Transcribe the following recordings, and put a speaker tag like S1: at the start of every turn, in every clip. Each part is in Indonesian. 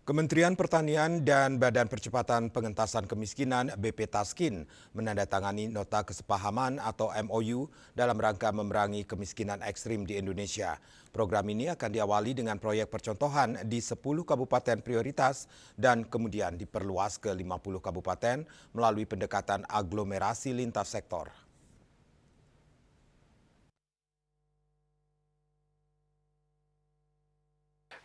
S1: Kementerian Pertanian dan Badan Percepatan Pengentasan Kemiskinan BP Taskin menandatangani nota kesepahaman atau MOU dalam rangka memerangi kemiskinan ekstrim di Indonesia. Program ini akan diawali dengan proyek percontohan di 10 kabupaten prioritas dan kemudian diperluas ke 50 kabupaten melalui pendekatan aglomerasi lintas sektor.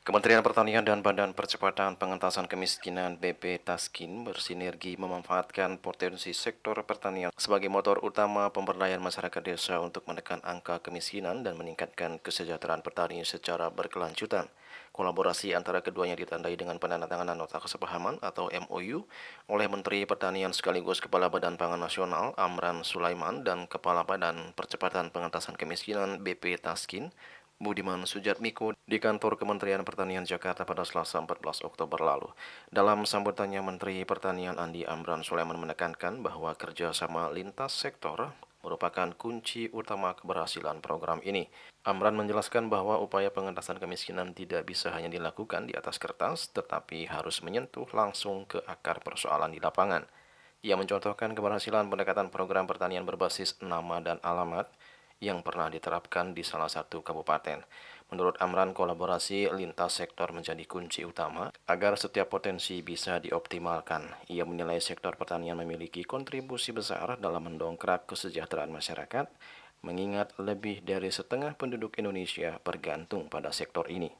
S2: Kementerian Pertanian dan Badan Percepatan Pengentasan Kemiskinan BP Taskin bersinergi memanfaatkan potensi sektor pertanian sebagai motor utama pemberdayaan masyarakat desa untuk menekan angka kemiskinan dan meningkatkan kesejahteraan petani secara berkelanjutan. Kolaborasi antara keduanya ditandai dengan penandatanganan nota kesepahaman atau MOU oleh Menteri Pertanian sekaligus Kepala Badan Pangan Nasional Amran Sulaiman dan Kepala Badan Percepatan Pengentasan Kemiskinan BP Taskin Budiman Sujatmiko di kantor Kementerian Pertanian Jakarta pada Selasa 14 Oktober lalu. Dalam sambutannya, Menteri Pertanian Andi Amran Sulaiman menekankan bahwa kerjasama lintas sektor merupakan kunci utama keberhasilan program ini. Amran menjelaskan bahwa upaya pengentasan kemiskinan tidak bisa hanya dilakukan di atas kertas, tetapi harus menyentuh langsung ke akar persoalan di lapangan. Ia mencontohkan keberhasilan pendekatan program pertanian berbasis nama dan alamat yang pernah diterapkan di salah satu kabupaten. Menurut Amran, kolaborasi lintas sektor menjadi kunci utama agar setiap potensi bisa dioptimalkan. Ia menilai sektor pertanian memiliki kontribusi besar dalam mendongkrak kesejahteraan masyarakat, mengingat lebih dari setengah penduduk Indonesia bergantung pada sektor ini.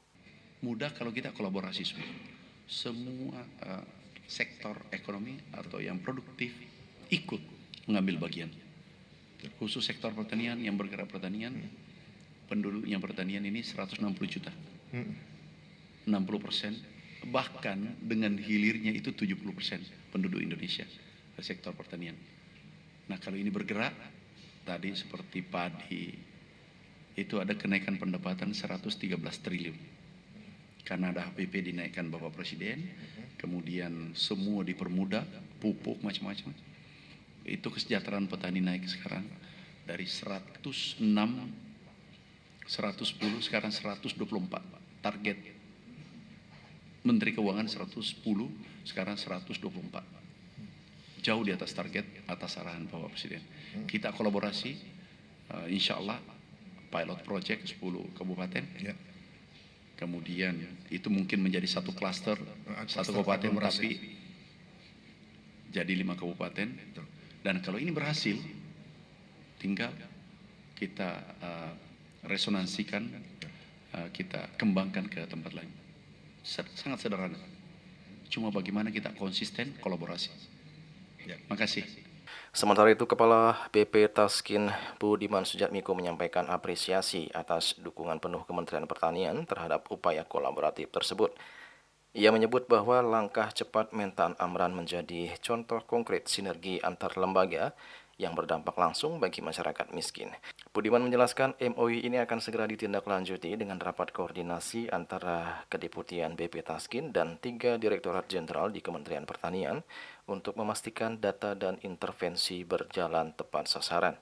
S3: Mudah kalau kita kolaborasi semua. Semua sektor ekonomi atau yang produktif ikut mengambil bagian. Khusus sektor pertanian yang bergerak pertanian, penduduknya pertanian ini 160 juta. 60%, bahkan dengan hilirnya itu 70% penduduk Indonesia sektor pertanian. Nah, kalau ini bergerak, tadi seperti padi, itu ada kenaikan pendapatan 113 triliun. Karena ada HPP dinaikkan Bapak Presiden, kemudian semua dipermudah, pupuk macam-macam. Itu kesejahteraan petani naik sekarang dari 106, 110, sekarang 124. Target Menteri Keuangan 110, sekarang 124. Jauh di atas target, atas arahan Bapak Presiden. Kita kolaborasi, insya Allah pilot project 10 kabupaten. Kemudian itu mungkin menjadi satu klaster, satu kabupaten, tapi jadi 5 kabupaten. Dan kalau ini berhasil, tinggal kita resonansikan, kita kembangkan ke tempat lain. Sangat sederhana. Cuma bagaimana kita konsisten kolaborasi. Makasih.
S2: Sementara itu, Kepala BP Taskin Budiman Sujatmiko menyampaikan apresiasi atas dukungan penuh Kementerian Pertanian terhadap upaya kolaboratif tersebut. Ia menyebut bahwa langkah cepat Mentan Amran menjadi contoh konkret sinergi antar lembaga yang berdampak langsung bagi masyarakat miskin. Budiman menjelaskan MOU ini akan segera ditindaklanjuti dengan rapat koordinasi antara Kedeputian BP Taskin dan 3 Direktorat Jenderal di Kementerian Pertanian untuk memastikan data dan intervensi berjalan tepat sasaran.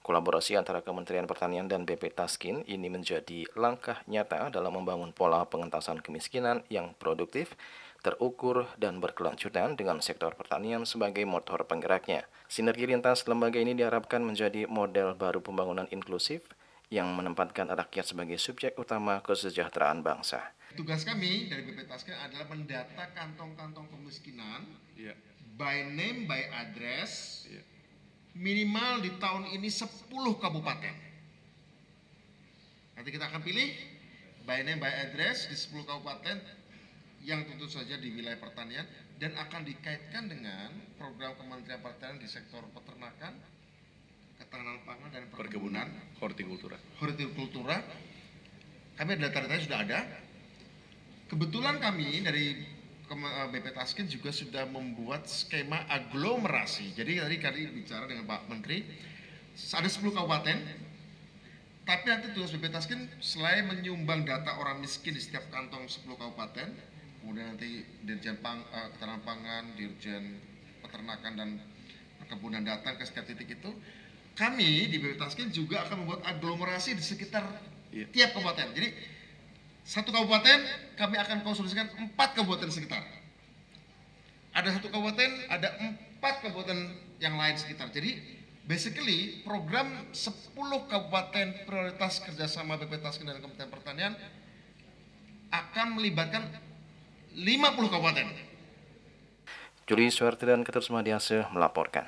S2: Kolaborasi antara Kementerian Pertanian dan BP Taskin ini menjadi langkah nyata dalam membangun pola pengentasan kemiskinan yang produktif, terukur, dan berkelanjutan dengan sektor pertanian sebagai motor penggeraknya. Sinergi lintas lembaga ini diharapkan menjadi model baru pembangunan inklusif yang menempatkan rakyat sebagai subjek utama kesejahteraan bangsa.
S4: Tugas kami dari BP Taskin adalah mendata kantong-kantong kemiskinan by name, by address, minimal di tahun ini 10 kabupaten. Nanti kita akan pilih by name, by address di 10 kabupaten yang tentu saja di wilayah pertanian dan akan dikaitkan dengan program Kementerian Pertanian di sektor peternakan, ketahanan pangan dan perkebunan,
S3: hortikultura.
S4: Kami data-datanya sudah ada. Kebetulan kami dari BP Taskin juga sudah membuat skema aglomerasi. Jadi tadi kami bicara dengan Pak Menteri, ada 10 kabupaten, tapi nanti tugas BP Taskin selain menyumbang data orang miskin di setiap kantong 10 kabupaten, kemudian nanti Dirjen Ketahanan Pangan, Dirjen Peternakan dan Perkebunan datang ke setiap titik itu, kami di BP Taskin juga akan membuat aglomerasi di sekitar tiap kabupaten. Jadi Satu kabupaten kami akan konsolidasikan 4 kabupaten sekitar. Ada satu kabupaten, ada 4 kabupaten yang lain sekitar. Jadi basically program 10 kabupaten prioritas kerjasama BP Taskin dan Kementerian Pertanian akan melibatkan 50 kabupaten.
S2: Juli Suharti dan Ketut Sumadiase melaporkan.